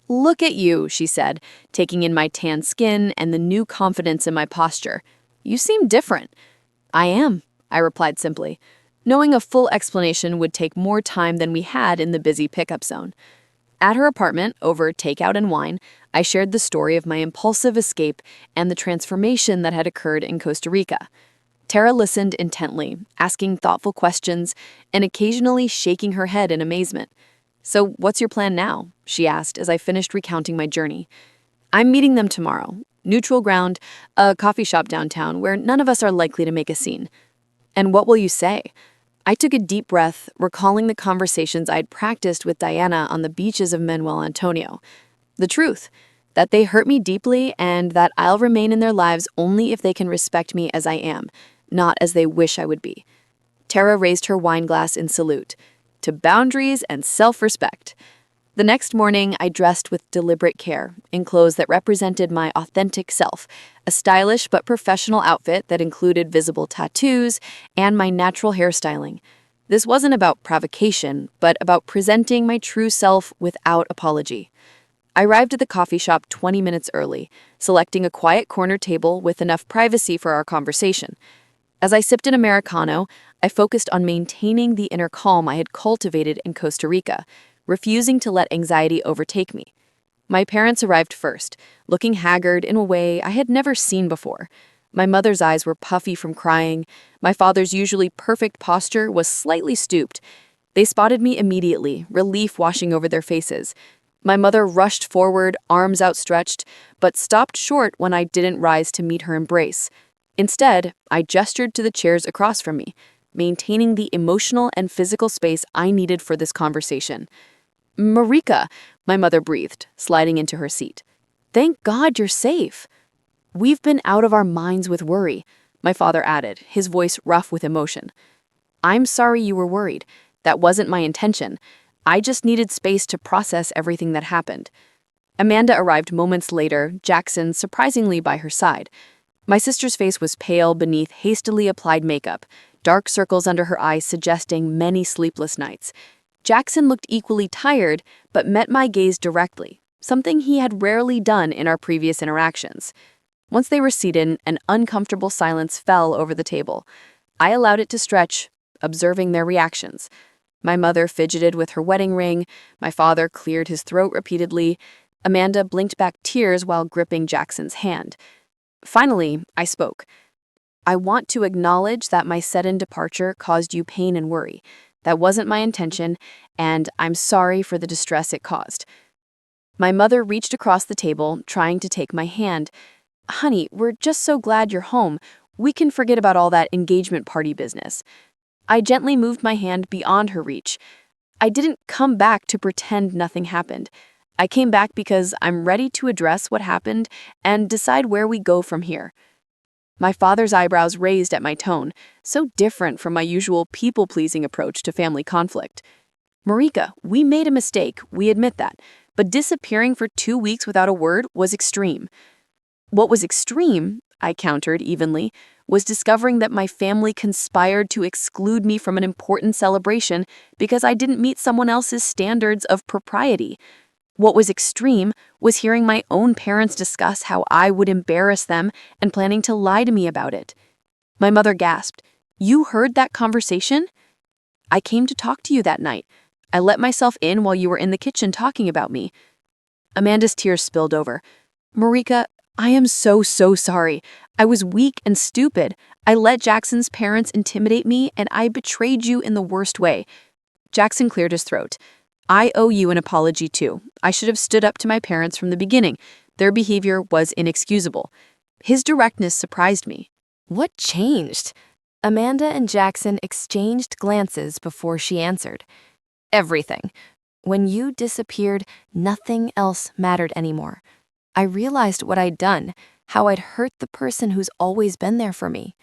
[SPEAKER 1] "Look at you," she said, taking in my tan skin and the new confidence in my posture. "You seem different." "I am," I replied simply, knowing a full explanation would take more time than we had in the busy pickup zone. At her apartment, over takeout and wine, I shared the story of my impulsive escape and the transformation that had occurred in Costa Rica. Tara listened intently, asking thoughtful questions and occasionally shaking her head in amazement. "So what's your plan now?" she asked as I finished recounting my journey. "I'm meeting them tomorrow. Neutral ground, a coffee shop downtown where none of us are likely to make a scene." "And what will you say?" I took a deep breath, recalling the conversations I'd practiced with Diana on the beaches of Manuel Antonio. The truth, that they hurt me deeply and that I'll remain in their lives only if they can respect me as I am, not as they wish I would be. Tara raised her wine glass in salute. To boundaries and self-respect. The next morning, I dressed with deliberate care, in clothes that represented my authentic self, a stylish but professional outfit that included visible tattoos and my natural hairstyling. This wasn't about provocation, but about presenting my true self without apology. I arrived at the coffee shop 20 minutes early, selecting a quiet corner table with enough privacy for our conversation. As I sipped an Americano, I focused on maintaining the inner calm I had cultivated in Costa Rica, refusing to let anxiety overtake me.
[SPEAKER 2] My parents arrived first, looking haggard in a way I had never seen before. My mother's eyes were puffy from crying. My father's usually perfect posture was slightly stooped. They spotted me immediately, relief washing over their faces. My mother rushed forward, arms outstretched, but stopped short when I didn't rise to meet her embrace. Instead, I gestured to the chairs across from me, maintaining the emotional and physical space I needed for this conversation. "Marika," my mother breathed, sliding into her seat. "Thank God you're safe." "We've been out of our minds with worry," my father added, his voice rough with emotion. "I'm sorry you were worried. That wasn't my intention. I just needed space to process everything that happened." Amanda arrived moments later, Jackson surprisingly by her side. My sister's face was pale beneath hastily applied makeup, dark circles under her eyes suggesting many sleepless nights. Jackson looked equally tired, but met my gaze directly, something he had rarely done in our previous interactions. Once they were seated, an uncomfortable silence fell over the table. I allowed it to stretch, observing their reactions. My mother fidgeted with her wedding ring, my father cleared his throat repeatedly, Amanda blinked back tears while gripping Jackson's hand. Finally, I spoke. "I want to acknowledge that my sudden departure caused you pain and worry. That wasn't my intention, and I'm sorry for the distress it caused." My mother reached across the table, trying to take my hand. "Honey, we're just so glad you're home. We can forget about all that engagement party business." I gently moved my hand beyond her reach. "I didn't come back to pretend nothing happened. I came back because I'm ready to address what happened and decide where we go from here." My father's eyebrows raised at my tone, so different from my usual people-pleasing approach to family conflict. "Marika, we made a mistake, we admit that, but disappearing for 2 weeks without a word was extreme." "What was extreme," I countered evenly, "was discovering that my family conspired to exclude me from an important celebration because I didn't meet someone else's standards of propriety. What was extreme was hearing my own parents discuss how I would embarrass them and planning to lie to me about it." My mother gasped. "You heard that conversation?" "I came to talk to you that night. I let myself in while you were in the kitchen talking about me." Amanda's tears spilled over. "Marika, I am so sorry. I was weak and stupid. I let Jackson's parents intimidate me, and I betrayed you in the worst way." Jackson cleared his throat. "I owe you an apology too. I should have stood up to my parents from the beginning. Their behavior was inexcusable." His directness surprised me.
[SPEAKER 1] What changed? Amanda and Jackson exchanged glances before she answered. "Everything. When you disappeared, nothing else mattered anymore. I realized what I'd done, how I'd hurt the person who's always been there for me."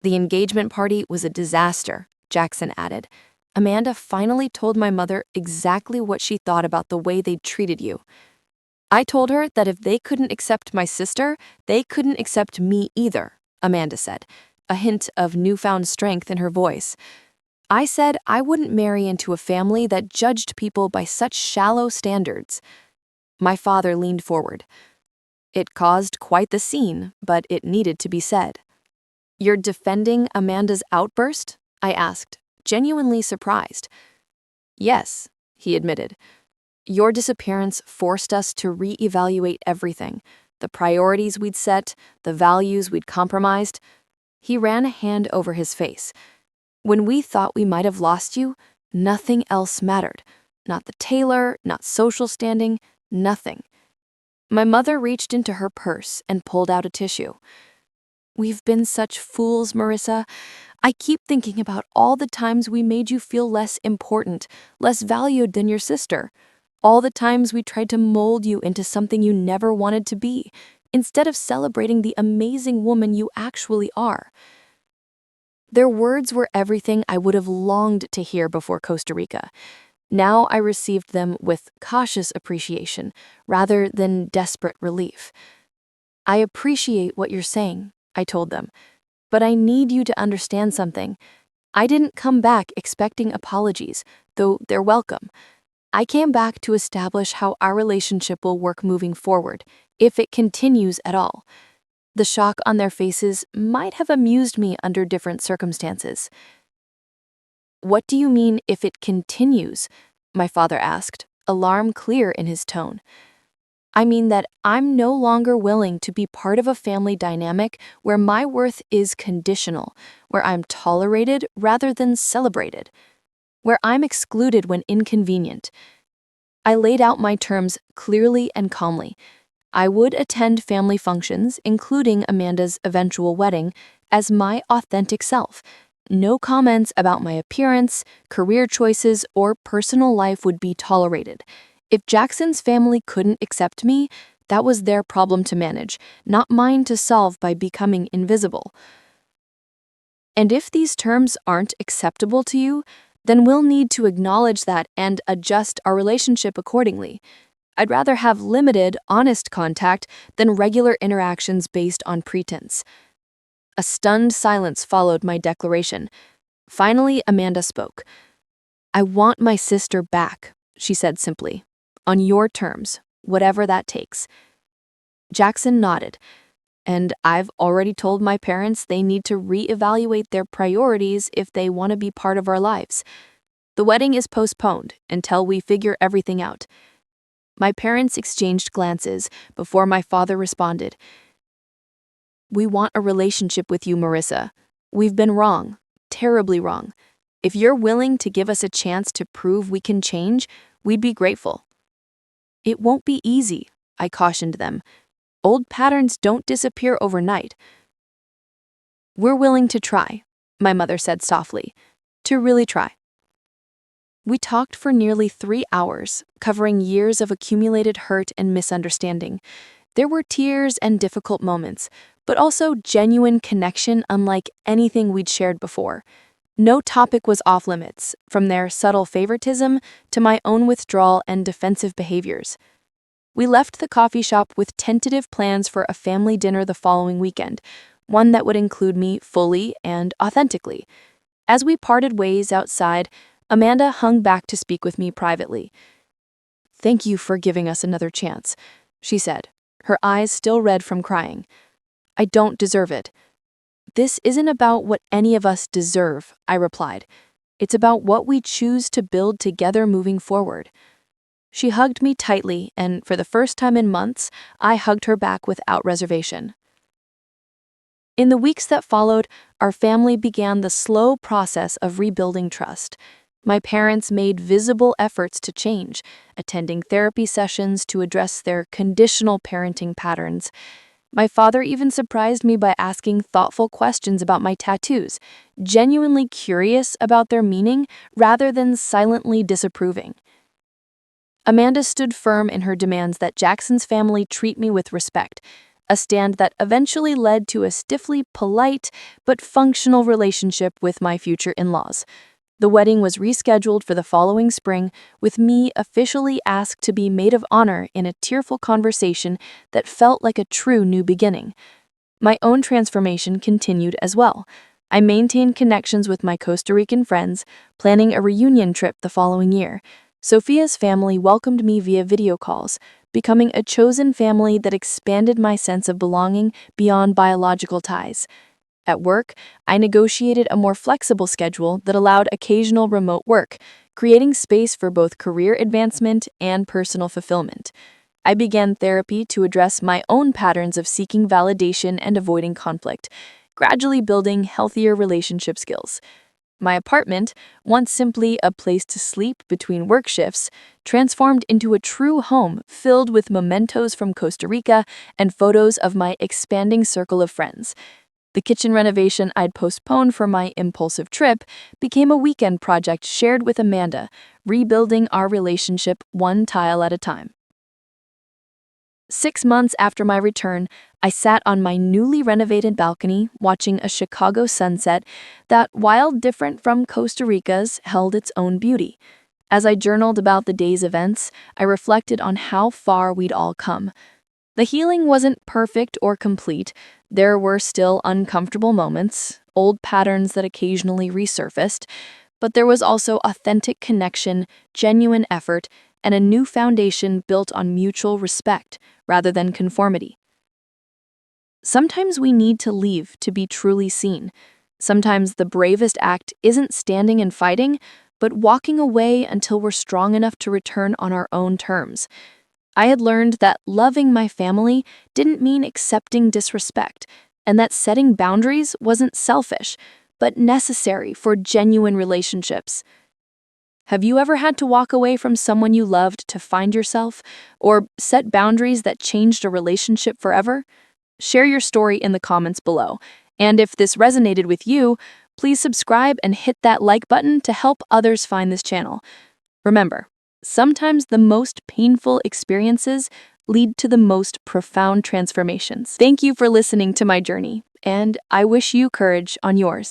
[SPEAKER 1] "The engagement party was a disaster," Jackson added. "Amanda finally told my mother exactly what she thought about the way they'd treated you. I told her that if they couldn't accept my sister, they couldn't accept me either," Amanda said, a hint of newfound strength in her voice. "I said I wouldn't marry into a family that judged people by such shallow standards." My father leaned forward. It caused quite the scene, but it needed to be said. "You're defending Amanda's outburst?" I asked, genuinely surprised. "Yes," he admitted. "Your disappearance forced us to reevaluate everything, the priorities we'd set, the values we'd compromised." He ran a hand over his face. "When we thought we might have lost you, nothing else mattered. Not the tailor, not social standing, nothing." My mother reached into her purse and pulled out a tissue. "We've been such fools, Marissa. I keep thinking about all the times we made you feel less important, less valued than your sister. All the times we tried to mold you into something you never wanted to be, instead of celebrating the amazing woman you actually are." Their words were everything I would have longed to hear before Costa Rica. Now I received them with cautious appreciation rather than desperate relief. "I appreciate what you're saying," I told them, "but I need you to understand something. I didn't come back expecting apologies, though they're welcome. I came back to establish how our relationship will work moving forward, if it continues at all." The shock on their faces might have amused me under different circumstances. "What do you mean if it continues?" my father asked, alarm clear in his tone.
[SPEAKER 2] I mean that I'm no longer willing to be part of a family dynamic where my worth is conditional, where I'm tolerated rather than celebrated, where I'm excluded when inconvenient. I laid out my terms clearly and calmly. I would attend family functions, including Amanda's eventual wedding, as my authentic self. No comments about my appearance, career choices, or personal life would be tolerated. If Jackson's family couldn't accept me, that was their problem to manage, not mine to solve by becoming invisible. And if these terms aren't acceptable to you, then we'll need to acknowledge that and adjust our relationship accordingly. I'd rather have limited, honest contact than regular interactions based on pretense. A stunned silence followed my declaration. Finally, Amanda spoke. "I want my sister back," she said simply. "On your terms, whatever that takes." Jackson nodded. "And I've already told my parents they need to reevaluate their priorities if they want to be part of our lives. The wedding is postponed until we figure everything out." My parents exchanged glances before my father responded. "We want a relationship with you, Marissa. We've been wrong, terribly wrong. If you're willing to give us a chance to prove we can change, we'd be grateful." "It won't be easy," I cautioned them. "Old patterns don't disappear overnight." "We're willing to try," my mother said softly. "To really try." We talked for nearly 3 hours, covering years of accumulated hurt and misunderstanding. There were tears and difficult moments, but also genuine connection unlike anything we'd shared before. No topic was off limits, from their subtle favoritism to my own withdrawal and defensive behaviors. We left the coffee shop with tentative plans for a family dinner the following weekend, one that would include me fully and authentically. As we parted ways outside, Amanda hung back to speak with me privately. "Thank you for giving us another chance," she said, her eyes still red from crying. "I don't deserve it." "This isn't about what any of us deserve," I replied. "It's about what we choose to build together moving forward." She hugged me tightly, and for the first time in months, I hugged her back without reservation. In the weeks that followed, our family began the slow process of rebuilding trust. My parents made visible efforts to change, attending therapy sessions to address their conditional parenting patterns. My father even surprised me by asking thoughtful questions about my tattoos, genuinely curious about their meaning rather than silently disapproving. Amanda stood firm in her demands that Jackson's family treat me with respect, a stand that eventually led to a stiffly polite but functional relationship with my future in-laws. The wedding was rescheduled for the following spring, with me officially asked to be maid of honor in a tearful conversation that felt like a true new beginning. My own transformation continued as well. I maintained connections with my Costa Rican friends, planning a reunion trip the following year. Sophia's family welcomed me via video calls, becoming a chosen family that expanded my sense of belonging beyond biological ties. At work, I negotiated a more flexible schedule that allowed occasional remote work, creating space for both career advancement and personal fulfillment. I began therapy to address my own patterns of seeking validation and avoiding conflict, gradually building healthier relationship skills. My apartment, once simply a place to sleep between work shifts, transformed into a true home filled with mementos from Costa Rica and photos of my expanding circle of friends. The kitchen renovation I'd postponed for my impulsive trip became a weekend project shared with Amanda, rebuilding our relationship one tile at a time. 6 months after my return, I sat on my newly renovated balcony watching a Chicago sunset that, while different from Costa Rica's, held its own beauty. As I journaled about the day's events, I reflected on how far we'd all come. The healing wasn't perfect or complete. There were still uncomfortable moments, old patterns that occasionally resurfaced, but there was also authentic connection, genuine effort, and a new foundation built on mutual respect rather than conformity. Sometimes we need to leave to be truly seen. Sometimes the bravest act isn't standing and fighting, but walking away until we're strong enough to return on our own terms. I had learned that loving my family didn't mean accepting disrespect, and that setting boundaries wasn't selfish, but necessary for genuine relationships. Have you ever had to walk away from someone you loved to find yourself, or set boundaries that changed a relationship forever? Share your story in the comments below. And if this resonated with you, please subscribe and hit that like button to help others find this channel. Remember, sometimes the most painful experiences lead to the most profound transformations. Thank you for listening to my journey, and I wish you courage on yours.